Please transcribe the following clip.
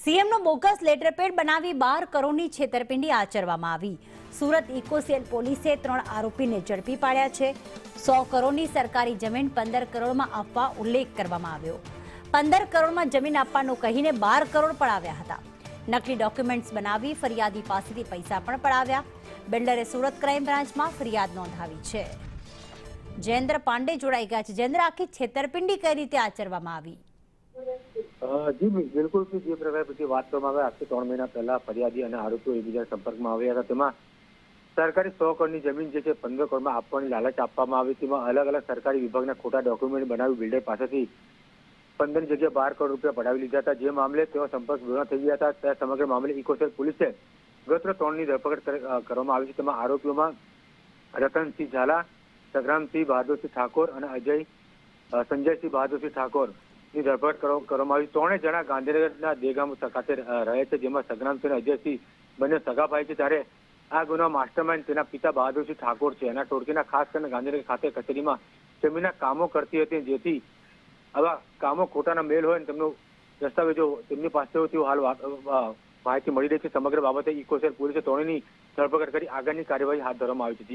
સીએમનો bogus letter pad બનાવી 12 કરોડની છેતરપિંડી આચરવામાં આવી। સુરત ઇકોસેલ પોલીસે 3 આરોપીને ઝડપી પાડ્યા છે। 100 કરોડની સરકારી જમીન 15 કરોડમાં આપવા ઉલ્લેખ કરવામાં આવ્યો। 15 કરોડમાં જમીન આપવાનું કહીને 12 કરોડ પડાવ્યા હતા। નકલી ડોક્યુમેન્ટ્સ બનાવી ફરિયાદી પાસેથી પૈસા પણ પડાવ્યા। બિલ્ડરે સુરત ક્રાઇમ બ્રાન્ચમાં ફરિયાદ નોંધાવી છે। જયેન્દ્ર પાંડે જોડાઈ ગયા છે। જયેન્દ્ર, આખી છેતરપિંડી કઈ રીતે આચરવામાં આવી? જી બિલકુલ, જે પ્રકારે પછી વાત કરવામાં આવે, આજથી 3 મહિના પહેલા ફરિયાદી અને આરોપીઓ એકબીજા સંપર્કમાં આવ્યા હતા। તેમાં સરકારી 100 કરોડની જમીન જે છે 15 કરોડમાં આપવાની લાલચ આપવામાં આવી। તેમાં અલગ અલગ સરકારી વિભાગના ખોટા ડોક્યુમેન્ટ બનાવી બિલ્ડર પાસેથી 15 જગ્યાએ 12 કરોડ રૂપિયા પડાવી લીધા હતા। જે મામલે તેઓ સંપર્ક વિહોણા થઈ ગયા હતા। ત્યારે સમગ્ર મામલે ઇકોસેલ પોલીસે ગત 3ની ધરપકડ કરવામાં આવી છે। તેમાં આરોપીઓમાં રતનસિંહ ઝાલા, સંગ્રામસિંહ બહાદુરસિંહ ઠાકોર અને સંજયસિંહ બહાદુરસિંહ ઠાકોર ની ધરપકડ કરવામાં આવી। 3 જણા ગાંધીનગરના દેગામ ખાતે રહે છે, જેમાં સંગ્રામસિંહ અને અજયસિંહ બંને સગા ભાઈ છે। ત્યારે આ ગુનો માસ્ટરમાઇન્ડ તેના પિતા બહાદુરસિંહ ઠાકોર છે। એના ટોળકીના ખાસ કરીને ગાંધીનગર ખાતે કચેરીમાં જમીનના કામો કરતી હતી, જેથી આવા કામો ખોટાના મેલ હોય અને તેમનો દસ્તાવેજો તેમની પાસે હોય તેવું હાલ માહિતી મળી રહી છે। સમગ્ર બાબતે ઇકોસેલ પોલીસે 3ની ધરપકડ કરી આગળની કાર્યવાહી હાથ ધરવામાં આવી છે।